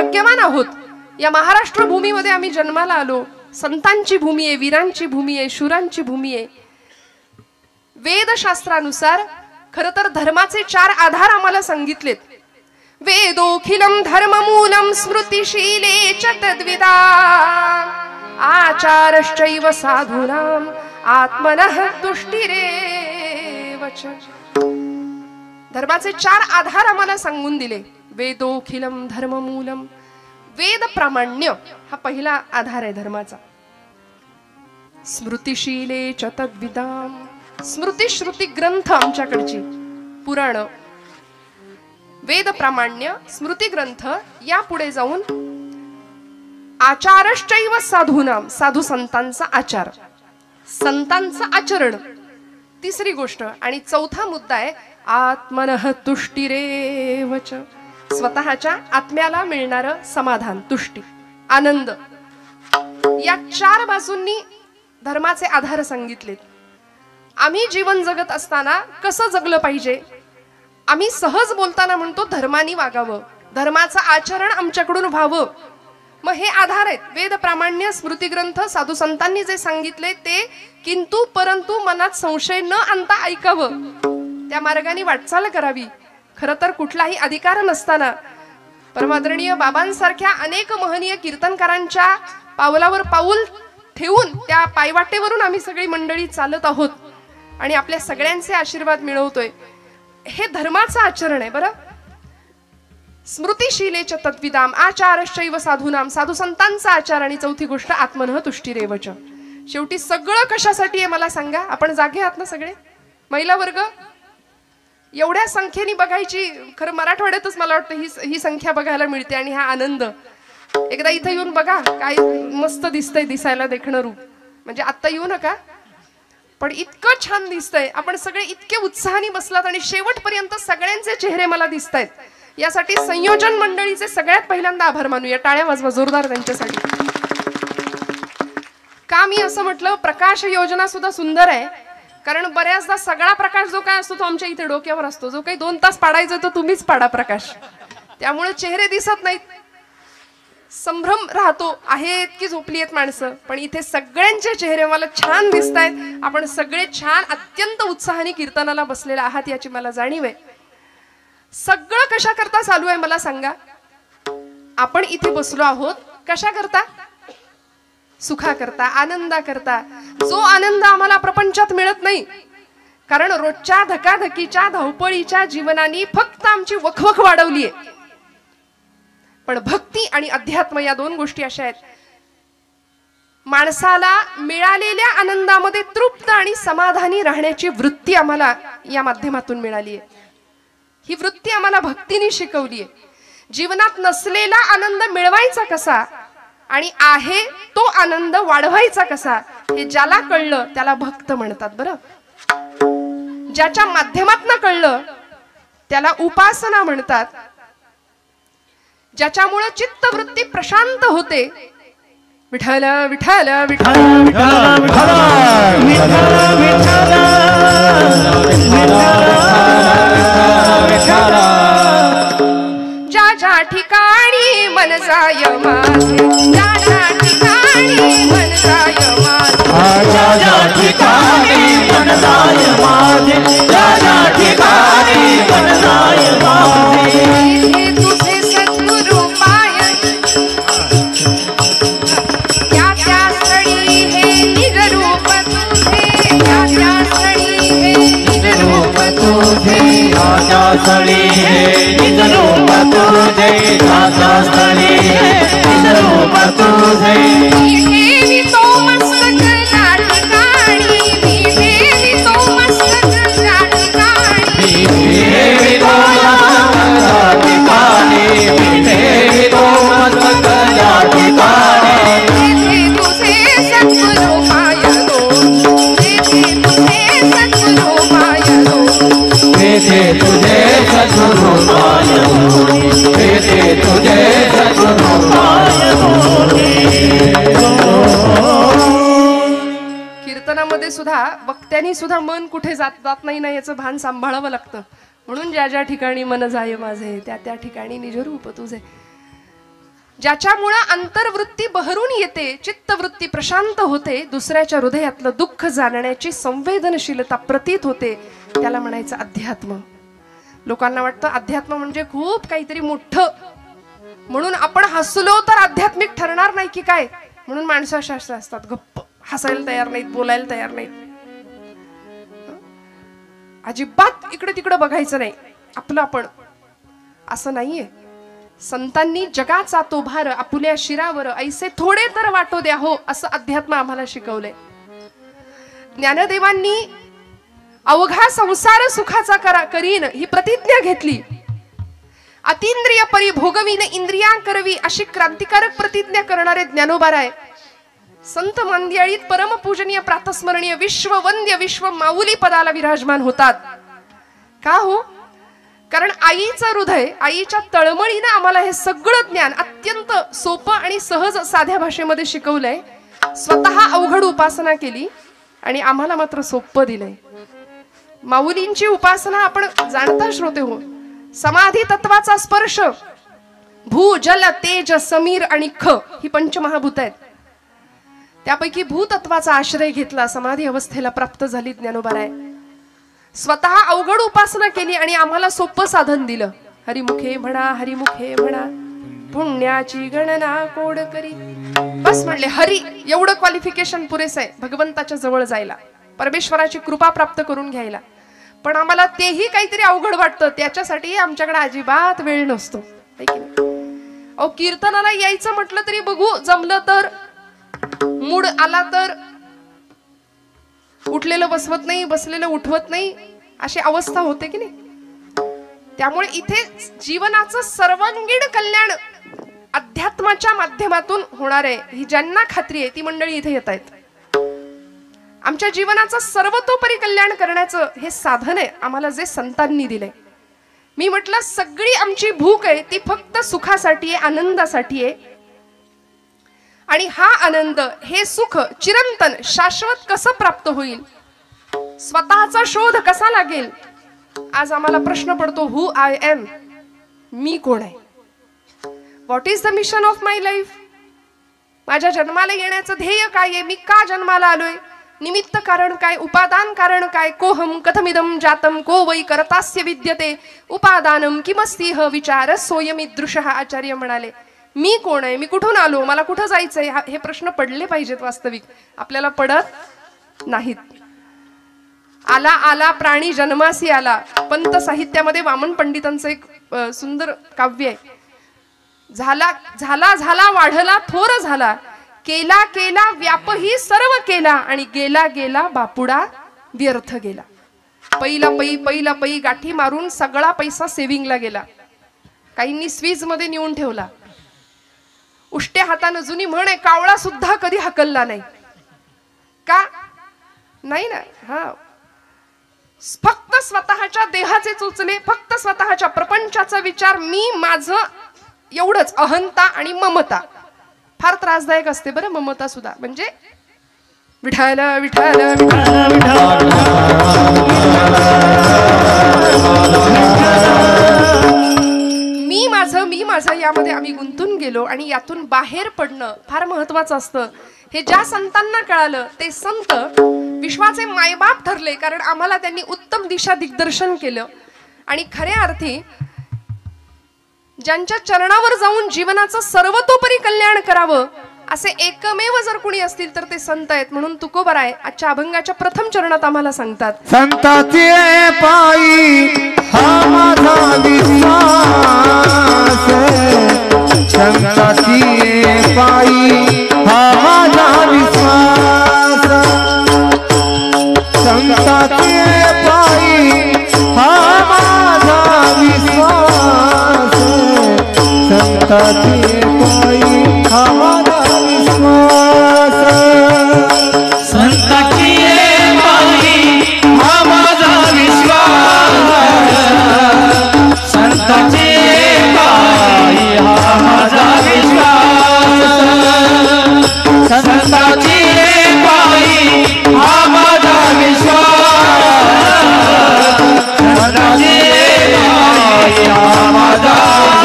भाग्यवान आहोत. या महाराष्ट्र भूमीमध्ये आम्ही जन्माला आलो. संतांची भूमी आहे, वीरांची भूमी आहे, शूरांची भूमी आहे. वेदशास्त्रानुसार खरं तर धर्माचे 4 आधार आम्हाला सांगितलेत. वेदोखिलम धर्ममूलम स्मृतिशीले च तद्विदा आचारश्चैव साधूनाम आत्मनः तुष्टिरेव च. धर्माचे 4 आधार आम्हाला सांगून दिले. वेदोखिलम धर्ममूलम, वेद प्रामाण्य हा पहिला आधार आहे धर्माचा. स्मृतिशीले च तद्विदाम, स्मृती श्रुती ग्रंथ आमच्याकडची पुराण, वेद प्रामाण्य, स्मृती ग्रंथ, या पुढे जाऊन आचारश्चैव साधूनाम, साधू संतांचा आचार, संतांचं आचरण, तिसरी गोष्ट. आणि चौथा मुद्दा आहे आत्मनः तुष्टिरेव च, स्वतःच्या आत्म्याला मिळणारं समाधान, तुष्टी, आनंद. या 4 बाजूंनी धर्माचे आधार सांगितलेत. आम्ही जीवन जगत असताना कसं जगलं पाहिजे. आम्ही सहज बोलताना म्हणतो धर्मानी वागावं, धर्माचं आचरण आमच्याकडून व्हावं. मग हे आधार आहेत. वेद प्रामाण्य, स्मृती ग्रंथ, साधू संतांनी जे सांगितले ते, किंतु परंतु मनात संशय न आणता ऐकावं, त्या मार्गाने वाटचाल करावी. खरं तर कुठलाही अधिकार नसताना परमादरणीय बाबांसारख्या अनेक महनीय कीर्तनकारांच्या पावलावर पाऊल ठेवून त्या पायवाटेवरून आम्ही सगळी मंडळी चालत आहोत आणि आपल्या सगळ्यांचे आशीर्वाद मिळवतोय. हे धर्माचं आचरण आहे. बरं, स्मृतिशीले च तद्विदाम आचारश्चैव साधूनाम, साधू संतांचा आचार. आणि चौथी गोष्ट आत्मनः तुष्टिरेव च. शेवटी सगळं कशासाठी आहे मला सांगा. आपण जागे आहात ना सगळे, महिला वर्ग एवढ्या संख्येने बघायची. खरं मराठवाड्यातच मला वाटतं ही संख्या बघायला मिळते. आणि हा आनंद एकदा इथं येऊन बघा, काय मस्त दिसतंय, दिसायला देखणं रूप. म्हणजे आत्ता येऊ नका, पण इतकं छान दिसतंय. आपण सगळे इतके उत्साहाने बसलात आणि शेवटपर्यंत सगळ्यांचे चेहरे मला दिसतायत. यासाठी संयोजन मंडळीचे सगळ्यात पहिल्यांदा आभार मानूया. टाळ्या वाजवा जोरदार त्यांच्यासाठी. का मी असं म्हटलं, प्रकाश योजना सुद्धा सुंदर आहे. कारण बऱ्याचदा सगळा प्रकाश जो काय असतो तो आमच्या इथे डोक्यावर असतो. जो काही 2 तास पाडायचा तो तुम्हीच पाडा प्रकाश. त्यामुळे चेहरे दिसत नाहीत, संभ्रम राहतो. आहेत की झोपली आहेत माणसं, पण इथे सगळ्यांचे चेहरे मला छान दिसत आहेत. आपण सगळे छान अत्यंत उत्साहाने कीर्तनाला बसलेले आहात याची मला जाणीव आहे. सगळं कशा करता चालू आहे मला सांगा. आपण इथे बसलो आहोत कशा करता, सुखा करता, आनंदा करता. जो आनंद आम्हाला प्रपंचात मिळत नाही. कारण रोजच्या धकाधकीच्या धावपळीच्या जीवनाने फक्त आमची वखवख वाढवली आहे. पण भक्ती आणि अध्यात्म या 2 गोष्टी अशा आहेत, माणसाला मिळालेल्या आनंदामध्ये तृप्त आणि समाधानी राहण्याची वृत्ती आम्हाला या माध्यमातून मिळाली आहे. ही वृत्ती आम्हाला भक्तीने शिकवली आहे. जीवनात नसलेला आनंद मिळवायचा कसा आणि आहे तो आनंद वाढवायचा कसा, हे ज्याला कळलं त्याला भक्त म्हणतात. बरं, ज्याच्या माध्यमातून कळलं त्याला उपासना म्हणतात. ज्याच्यामुळे चित्तवृत्ती प्रशांत होते. विठ्ठल विठ्ठल विठ्ठल विठ्ठल विठ्ठल. ज्या ज्या ठिकाणी मन जाय माझे, ज्या ज्या ठिकाणी मन जाय माझे, ज्या ज्या ठिकाणी मन जाय माझे, ज्या ज्या ठिकाणी मन जाय माझे. हे तुझे सद्गुरु पाय, त्या त्या स्थळी हे निज रूप तुझे, त्या त्या स्थळी हे निज रूप तुझे, त्या त्या स्थळी हे निज रूप तुझे, त्या त्या स्थळी हे निज रूप तुझे. ठेवी तो मस्तक त्या ठिकाणी, ठेवी तो मस्तक त्या ठिकाणी, ठेवी तो मस्तक त्या ठिकाणी, ठेवी तो मस्तक त्या ठिकाणी. तेथे तुझे सद्गुरु पायलो, तेथे तुझे सद्गुरु पायलो, तेथे तुझे सद्गुरु पायलो, तेथे तुझे सद्गुरु पायलो. कीर्तनामध्ये सुद्धा वक्त्यांनी सुद्धा मन कुठे जात नाही ना याचं भान सांभाळावं लागतं. म्हणून ज्या ज्या ठिकाणी मन जाय माझे, त्या त्या ठिकाणी निज रूप तुझे. ज्याच्यामुळं अंतर्वृत्ती बहरून येते, चित्तवृत्ती प्रशांत होते, दुसऱ्याच्या हृदयातलं दुःख जाणण्याची संवेदनशीलता प्रतीत होते, त्याला म्हणायचं अध्यात्म. लोकांना वाटतं अध्यात्म म्हणजे खूप काहीतरी मोठं, म्हणून आपण हसलो तर आध्यात्मिक ठरणार नाही की काय, म्हणून माणसं शास्त्र असतात, गप्प, हसायला तयार नाहीत, बोलायला तयार नाहीत, अजिबात इकडे तिकडे बघायचं नाही, आपलं आपण. असं नाहीये. संतांनी जगाचा तो भार आपुल्या शिरावर ऐसे थोडे तर वाटो द्या हो, असं अध्यात्म आम्हाला शिकवलंय. ज्ञानदेवांनी अवघा संसार सुखाचा करीन ही प्रतिज्ञा घेतली. अतींद्रिय परी भोगवीन इंद्रिया करवी अशी क्रांतिकारक प्रतिज्ञा करणारे ज्ञानोबाराय संत मंदिळीत परमपूजनीय प्रातस्मरणीय विश्ववंद्य विश्व माऊली पदाला विराजमान होतात. का हो? कारण आईचं हृदय, आईच्या तळमळीनं आम्हाला हे सगळं ज्ञान अत्यंत सोपं आणि सहज साध्या भाषेमध्ये शिकवलंय. स्वतः अवघड उपासना केली आणि आम्हाला मात्र सोपं दिलंय. माऊलींची उपासना आपण जाणता श्रोते हो, समाधी तत्वाचा स्पर्श, भू जल तेज समीर आणि ख ही पंचमहाभूत आहेत. त्यापैकी भूतत्वाचा आश्रय घेतला, समाधी अवस्थेला प्राप्त झाली ज्ञानोबाराय. स्वतः अवघड उपासना केली आणि आम्हाला सोपं साधन दिलं. हरिमुखे म्हणा, हरिमुखे म्हणा, पुण्याची गणना कोड करी. बस म्हणले हरी, एवढं क्वालिफिकेशन पुरेसं आहे भगवंताच्या जवळ जायला, परमेश्वराची कृपा प्राप्त करून घ्यायला. पण आम्हाला तेही काहीतरी अवघड वाटतं, त्याच्यासाठी आमच्याकडे अजिबात वेळ नसतो. अहो, कीर्तनाला यायचं म्हटलं तरी बघू जमलं तर, मूड आला तर उठलेलं बसवत नाही, बसलेलं उठवत नाही, अशी अवस्था होते की नाही. त्यामुळे इथे जीवनाचं सर्वांगीण कल्याण अध्यात्माच्या माध्यमातून होणार आहे, ही ज्यांना खात्री आहे ती मंडळी इथे येत आहेत. आमच्या जीवनाचं सर्वतोपरी कल्याण करण्याचं हे साधन आहे आम्हाला जे संतांनी दिलंय. मी म्हटलं सगळी आमची भूक आहे ती फक्त सुखासाठी आहे, आनंदासाठी आहे. आणि हा आनंद, हे सुख चिरंतन शाश्वत कसं प्राप्त होईल, स्वतःचा शोध कसा लागेल. आज आम्हाला प्रश्न पडतो, हु आय एम, मी कोण आहे, what is the mission of my life. माझ्या जन्माला येण्याचं ध्येय काय आहे, मी का जन्माला आलोय, निमित्त कारण काय, उपादान कारण काय, कोहम कथमिदम जातम को वै करतास्य विद्यते उपादानम किमस्तिह विचार सोयमिदृशः. आचार्य म्हणाले, मी कोण आहे, मी कुठून आलो, मला कुठं जायचंय, हे प्रश्न पडले पाहिजेत. वास्तविक आपल्याला पडत नाहीत. आला आला प्राणी जन्मासी आला, पंत साहित्यामध्ये वामन पंडितांचं एक सुंदर काव्य आहे. झाला झाला झाला वाढला थोर झाला, केला केला व्यापही सर्व केला, आणि गेला गेला बापुडा व्यर्थ गेला. पहिला पै गाठी मारून सगळा पैसा सेव्हिंगला गेला, काहींनी स्वीज मध्ये नेऊन ठेवला. उष्ट्या हातानं, जुनी म्हण आहे, कावळा सुद्धा कधी हकलला नाही. का नाही ना, हा, फक्त स्वतःच्या देहाचे चोचले, फक्त स्वतःच्या प्रपंचाचा विचार, मी माझं, एवढंच. अहंता आणि ममता फार त्रासदायक असते बरं. ममता सुद्धा म्हणजे विठाल विठाल मी माझं यामध्ये आम्ही गुंतून गेलो आणि यातून बाहेर पडणं फार महत्वाचं असतं. हे ज्या संतांना कळालं ते संत विश्वाचे मायबाप ठरले, कारण आम्हाला त्यांनी उत्तम दिशा दिग्दर्शन केलं. आणि खऱ्या अर्थी ज्यांच्या चरणावर जाऊन जीवनाचं सर्वतोपरी कल्याण करावं असे एकमेव जर कुणी असतील तर ते संत आहेत. म्हणून तुकोबाराय आजच्या अभंगाच्या प्रथम चरणात आम्हाला सांगतात, संताचे पायी हा माझा विश्वास, संताचे पायी हा माझा विश्वास, संताचे पायी हा माझा विश्वास, संताचे पायी हा माझा विश्वास, संताचे पायी हा माझा विश्वास, संताचे पायी हा माझा विश्वास, संताचे पायी हा माझा विश्वास, संताचे पायी हा माझा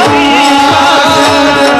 विश्वास.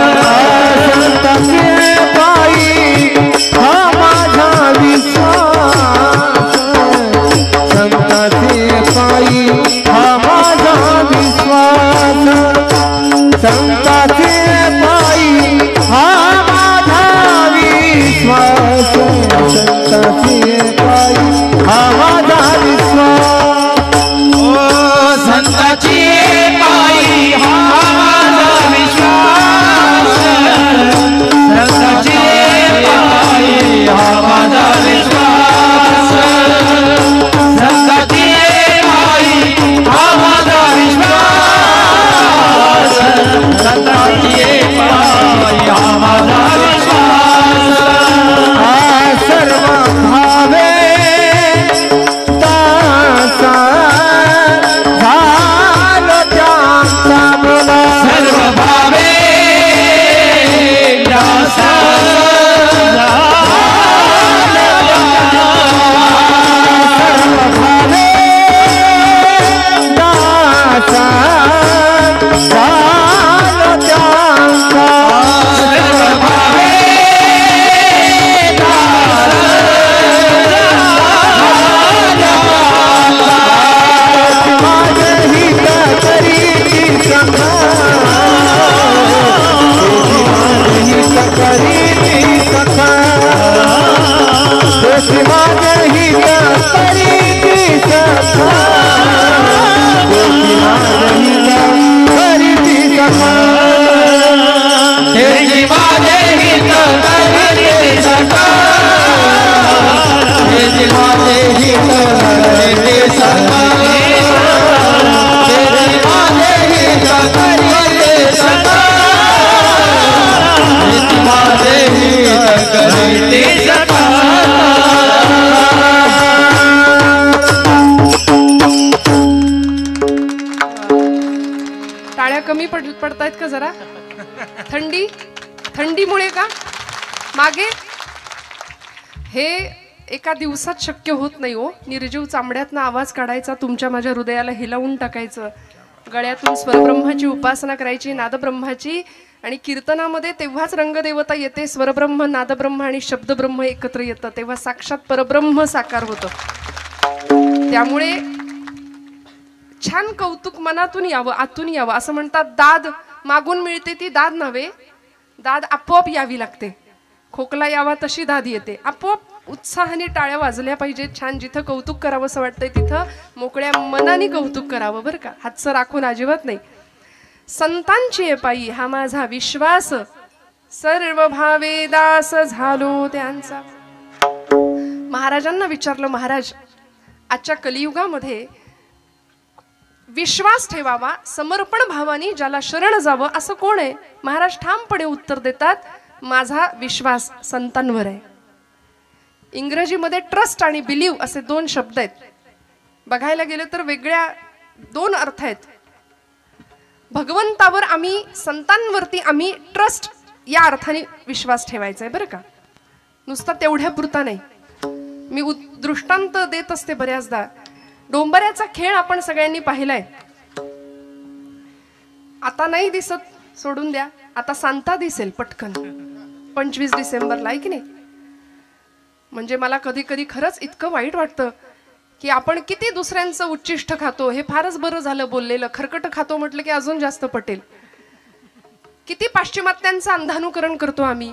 पडतायत का जरा? थंडीमुळे का मागे? हे एका दिवसात शक्य होत नाही हो. निर्जीव चांबड्यातनं आवाज काढायचा, तुमच्या माझ्या हृदयाला हिलावून टाकायचं, गळ्यातून स्वरब्रह्माची उपासना करायची, नादब्रह्माची. आणि कीर्तनामध्ये तेव्हाच रंगदेवता येते. स्वरब्रह्म, नादब्रह्म आणि शब्दब्रह्म एकत्र येतं, तेव्हा साक्षात परब्रह्म साकार होतं. त्यामुळे छान कौतुक मनातून यावं, आतून यावं. असं म्हणतात दाद मागून मिळते ती दाद नव्हे, दाद आपोआप यावी लागते. खोकला यावा तशी दाद येते आपोआप. उत्साहाने टाळ्या वाजल्या पाहिजेत. छान जिथं कौतुक करावं असं वाटतंय तिथं मोकळ्या मनाने कौतुक करावं बरं का, हातचं राखून अजिबात नाही. संतांची पायी हा माझा विश्वास, सर्व भावे दास झालो त्यांचा. महाराजांना विचारलं, महाराज आजच्या कलियुगामध्ये विश्वास ठेवावा, समर्पण भावानी ज्याला शरण जावं असं कोण आहे? महाराज ठामपणे उत्तर देतात, माझा विश्वास संतांवर आहे. इंग्रजीमध्ये ट्रस्ट आणि बिलीव असे दोन शब्द आहेत. बघायला गेलं तर वेगळ्या दोन अर्थ आहेत. भगवंतावर आम्ही, संतांवरती आम्ही ट्रस्ट या अर्थाने विश्वास ठेवायचा आहे बरं का, नुसता तेवढ्या पुरता नाही. मी दृष्टांत देत असते बऱ्याचदा. डोंबऱ्याचा खेळ आपण सगळ्यांनी पाहिलाय. आता नाही दिसत, सोडून द्या. आता सांता दिसेल पटकन 25 डिसेंबरला, आहे की नाही? म्हणजे मला कधी कधी खरंच इतकं वाईट वाटतं की आपण किती दुसऱ्यांचं उच्चिष्ट खातो. हे फारच बरं झालं बोललेलं. खरकट खातो म्हटलं की अजून जास्त पटेल. किती पाश्चिमात्यांचं अंधानुकरण करतो आम्ही.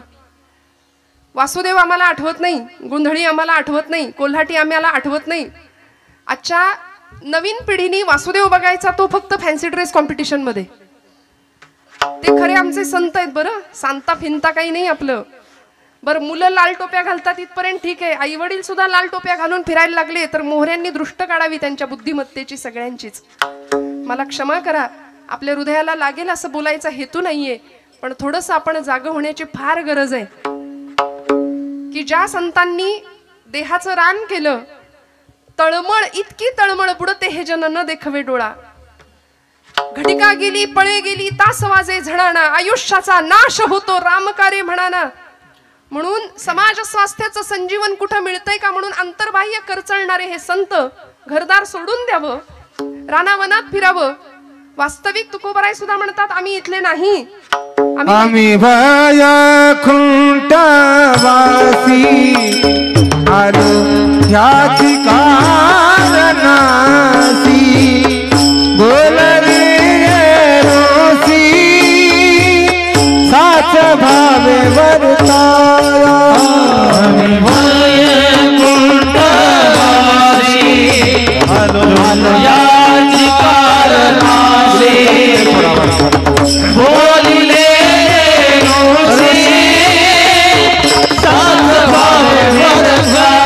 वासुदेव आम्हाला आठवत नाही, गोंधळी आम्हाला आठवत नाही, कोल्हाटी आम्हाला आठवत नाही. आजच्या नवीन पिढीने वासुदेव बघायचा तो फक्त फॅन्सी ड्रेस कॉम्पिटिशन मध्ये. ते खरे आमचे संत आहेत बरं, सांता फिंता काही नाही आपलं. बरं मुलं लाल टोप्या घालतात इथपर्यंत ठीक आहे, आई वडील सुद्धा लाल टोप्या घालून फिरायला लागले तर मोहऱ्यांनी दृष्ट काढावी त्यांच्या बुद्धिमत्तेची सगळ्यांचीच. मला क्षमा करा, आपल्या हृदयाला लागेल असं बोलायचा हेतू नाहीये, पण थोडंसं आपण जागं होण्याची फार गरज आहे. की ज्या संतांनी देहाचं रान केलं, तळमळ इतकी तळमळ बुडते हे जन न देखवे डोळा. घटिका गेली पळे गेली तास वाजे झणाना, आयुष्याचा नाश होतो रामकारे म्हणाना. म्हणून समाज स्वास्थ्याचं संजीवन कुठं मिळतंय का म्हणून अंतर्बाह्य करचळणारे हे संत घरदार सोडून द्यावं, रानावनात फिरावं. वास्तविक तुकोबराय सुद्धा म्हणतात आम्ही इथले नाही, आम्ही वैकुंठ वासी आलो ह्याची कारणासी. बोल रे रोसी साच भावे वर्ताया. आम्ही वैकुंठ वासी आलो ह्याची कारणासी. बोलिले रोसी साच भावे वर्ताया.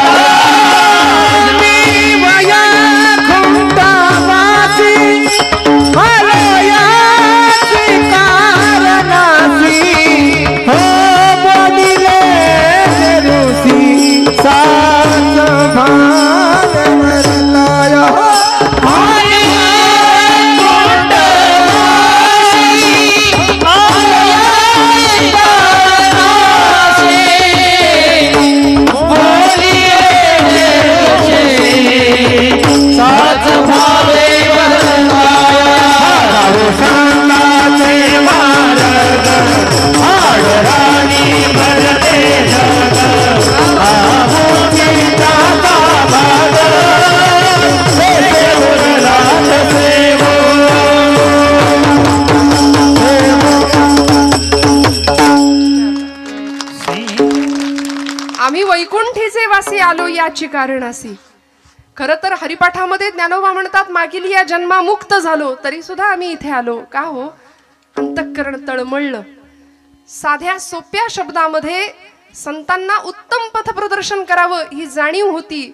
आम्ही वैकुंठीचे वासी आलो याची कारणासी. खरं तर हरिपाठामध्ये ज्ञानोबा म्हणतात मागील या जन्मा मुक्त झालो तरी सुद्धा आम्ही इथे आलो. का हो? अंतःकरण तळमळलं. साध्या सोप्या शब्दामध्ये संतांना उत्तम पथप्रदर्शन करावं ही जाणीव होती.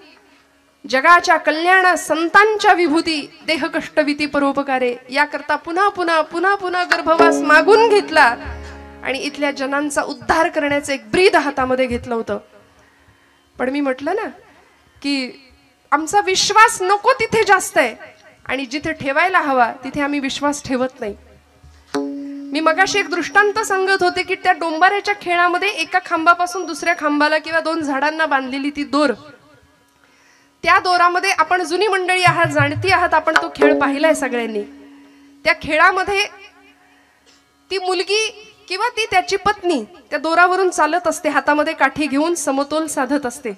जगाच्या कल्याण संतांच्या विभूती देह कष्टविती परोपकारे याकरता पुन्हा पुन्हा पुन्हा पुन्हा गर्भवास मागून घेतला आणि इथल्या जनांचा उद्धार करण्याचं एक ब्रीद हातामध्ये घेतलं होतं. पण मी म्हटलं ना की आमचा विश्वास नको तिथे जास्त आहे आणि जिथे ठेवायला हवा तिथे आम्ही विश्वास ठेवत नाही. मी मगाशी एक दृष्टांत सांगत होते की त्या डोंबाऱ्याच्या खेळामध्ये एका खांबापासून दुसऱ्या खांबाला किंवा 2 झाडांना बांधलेली ती दोर, त्या दोरामध्ये आपण जुनी मंडळी आहात, जाणती आहात, आपण तो खेळ पाहिलाय सगळ्यांनी. त्या खेळामध्ये ती मुलगी किंवा ती त्याची पत्नी त्या दोरावरून चालत असते, हातामध्ये काठी घेऊन समतोल साधत असते.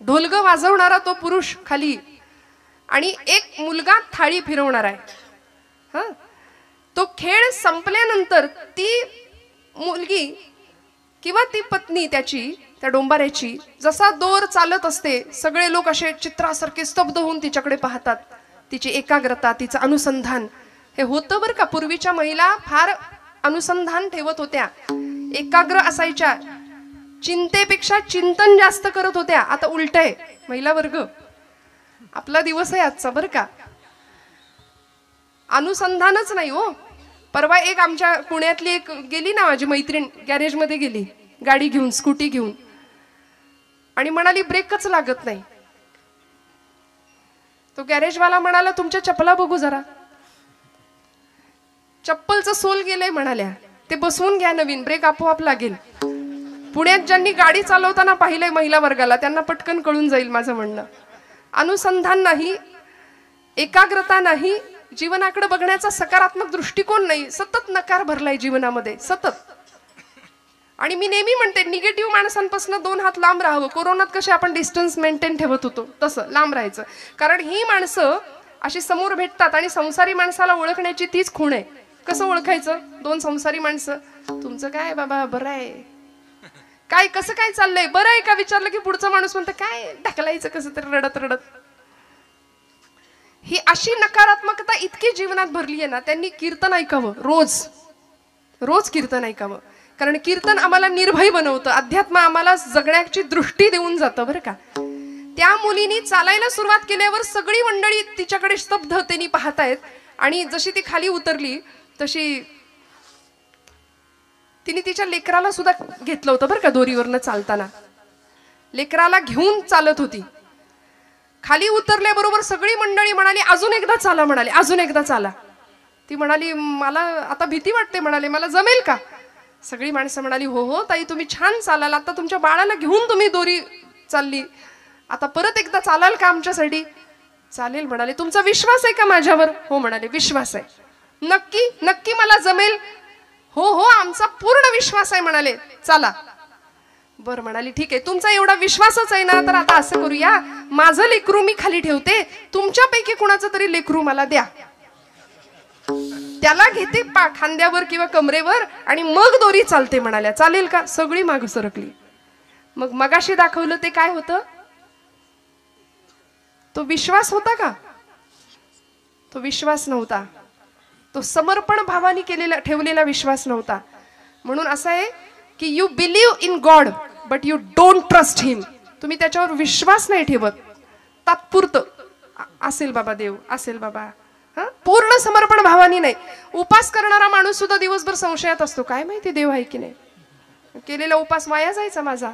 ढोलग वाजवणारा तो पुरुष खाली आणि एक मुलगा थाळी फिरवणार आहे. हा, तो खेळ संपल्यानंतर ती मुलगी किंवा ती पत्नी त्याची, त्या डोंबाऱ्याची, जसा दोर चालत असते सगळे लोक असे चित्रासारखे स्तब्ध होऊन तिच्याकडे पाहतात. तिची एकाग्रता, तिचं अनुसंधान हे होतं बरं का. पूर्वीच्या महिला फार अनुसंधान ठेवत होत्या, एकाग्र असायच्या, चिंतेपेक्षा चिंतन जास्त करत होत्या. आता उलट आहे, महिला वर्ग आपला दिवस आहे आजचा बरं का. अनुसंधानच नाही हो. परवा एक आमच्या पुण्यातली एक गेली ना माझी मैत्रीण, गॅरेजमध्ये गेली गाडी घेऊन, स्कूटी घेऊन, आणि म्हणाली ब्रेकच लागत नाही. तो गॅरेजवाला म्हणाला तुमच्या चपला बघू जरा. चप्पलचं सोल गेलंय म्हणाल्या, ते बसवून घ्या नवीन, ब्रेक आपोआप लागेल. पुण्यात ज्यांनी गाडी चालवताना पाहिलंय महिला वर्गाला त्यांना पटकन कळून जाईल माझं म्हणणं. अनुसंधान नाही, एकाग्रता नाही, जीवनाकडे बघण्याचा सकारात्मक दृष्टिकोन नाही, सतत नकार भरलाय जीवनामध्ये सतत. आणि मी नेहमी म्हणते निगेटिव्ह माणसांपासून 2 हात लांब राहावं. कोरोनात कसे आपण डिस्टन्स मेंटेन ठेवत होतो तसं लांब राहायचं, कारण ही माणसं अशी समोर भेटतात आणि संसारी माणसाला ओळखण्याची तीच खूण आहे. कसं ओळखायचं? 2 संसारी माणसं, तुमचं काय बाबा, बरं आहे काय, कसं काय चाललंय, बरं आहे का विचारलं की पुढचा माणूस म्हणतं काय ढकलायचं कसं तरी रडत रडत. ही अशी नकारात्मकता इतकी जीवनात भरली आहे ना. त्यांनी कीर्तन ऐकावं, रोज रोज कीर्तन ऐकावं, कारण कीर्तन आम्हाला निर्भय बनवतं, अध्यात्म आम्हाला जगण्याची दृष्टी देऊन जातं बरं का. त्या मुलीनी चालायला सुरुवात केल्यावर सगळी मंडळी तिच्याकडे स्तब्धतेने पाहतायत. आणि जशी ती खाली उतरली तशी तिने तिच्या लेकराला सुद्धा घेतलं होतं बरं का. दोरीवरनं चालताना लेकराला घेऊन चालत होती. खाली उतरल्याबरोबर सगळी मंडळी म्हणाली अजून एकदा चाला, म्हणाली अजून एकदा चाला. ती म्हणाली मला आता भीती वाटते, म्हणाले मला जमेल का. सगळी माणसं म्हणाली हो हो ताई तुम्ही छान चालाल, आता तुमच्या बाळाला घेऊन तुम्ही दोरी चालली, आता परत एकदा चालाल का आमच्यासाठी. चालेल म्हणाले. तुमचा विश्वास आहे का माझ्यावर. हो म्हणाले विश्वास आहे. नक्की नक्की मला जमेल. हो हो आमचा पूर्ण विश्वास आहे म्हणाले. चला. बर म्हणाली ठीक आहे, तुमचा एवढा विश्वासच आहे ना, तर आता असं करूया, माझं लेकरू मी खाली ठेवते, तुमच्यापैकी कुणाचं तरी लेकरू मला द्या, त्याला घेते खांद्यावर किंवा कमरेवर आणि मग दोरी चालते म्हणाल्या. चालेल का. सगळी माग सरकली. मग मगाशी दाखवलं ते काय होतं. तो विश्वास होता का. तो विश्वास नव्हता. तो समर्पण भावाने केलेला ठेवलेला विश्वास नव्हता. म्हणून असं आहे की you believe in God but you don't trust him. तुम्ही त्याच्यावर विश्वास नाही ठेवत, तात्पुरतं असेल बाबा देव, असेल बाबा, पूर्ण समर्पण भावानी नाही. उपास करणारा माणूस सुद्धा दिवसभर संशयात असतो, काय माहिती देव आहे की नाही, केलेला उपास वाया जायचा माझा.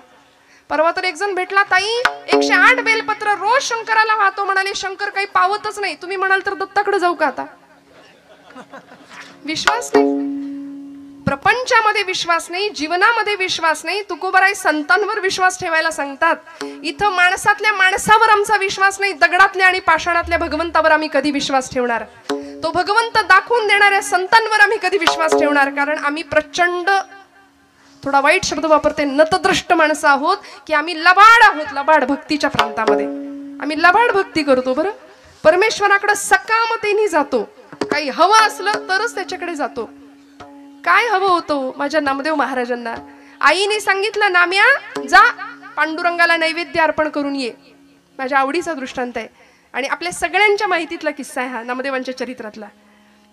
परवा तर एक जण भेटला, ताई 108 बेलपत्र रोज शंकराला वाहतो म्हणाले, शंकर काही पावतच नाही, तुम्ही म्हणाल तर दत्ताकडे जाऊ का आता. विश्वास नाही, प्रपंचामध्ये विश्वास नाही, जीवनामध्ये विश्वास नाही. तुकोबाराय संतांवर विश्वास ठेवायला सांगतात. इथं माणसातल्या माणसावर आमचा विश्वास नाही, दगडातल्या आणि पाषाणातल्या भगवंतावर आम्ही कधी विश्वास ठेवणार. तो भगवंत दाखवून देणाऱ्या संतांवर आम्ही कधी विश्वास ठेवणार. कारण आम्ही प्रचंड, थोडा वाईट शब्द वापरते, नतद्रष्ट माणसं आहोत की आम्ही लबाड आहोत. लबाड भक्तीच्या प्रांतामध्ये आम्ही लबाड भक्ती करतो. बरं, परमेश्वराकडे सकामतेने जातो, काही हवं असलं तरच त्याच्याकडे जातो. काय हवं होतं माझ्या नामदेव महाराजांना. आईने सांगितलं नाम्या जा पांडुरंगाला नैवेद्य अर्पण करून ये. माझ्या आवडीचा दृष्टांत आहे आणि आपल्या सगळ्यांच्या माहितीतला किस्सा आहे हा, नामदेवांच्या चरित्रातला.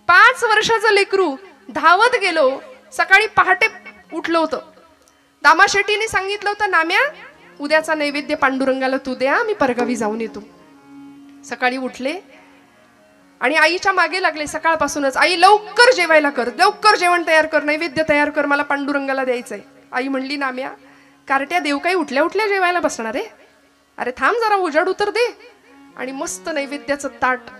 5 वर्षाचं लेकरू धावत गेलो, सकाळी पहाटे उठलं होतं. दामाशेट्टीने सांगितलं होतं नाम्या उद्याचा नैवेद्य पांडुरंगाला तू द्या, मी परगावी जाऊन येतो. सकाळी उठले आणि आईच्या मागे लागले सकाळपासूनच, आई लवकर जेवायला कर, लवकर जेवण तयार कर, नैवेद्य तयार कर, मला पांडुरंगाला द्यायचंय. आई म्हणली नाम्या कारट्या देव काही उठल्या उठल्या जेवायला बसणार आहे, अरे थांब जरा उजाड उतर दे. आणि मस्त नैवेद्याचं ताट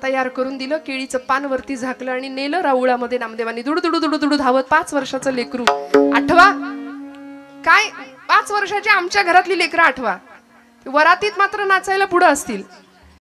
तयार करून दिलं, केळीचं पान वरती झाकलं आणि नेलं राऊळामध्ये नामदेवांनी. दुडू धावत 5 वर्षाचं लेकरू. आठवा काय 5 वर्षाची आमच्या घरातली लेकरं आठवा. वरातीत मात्र नाचायला पुढे असतील.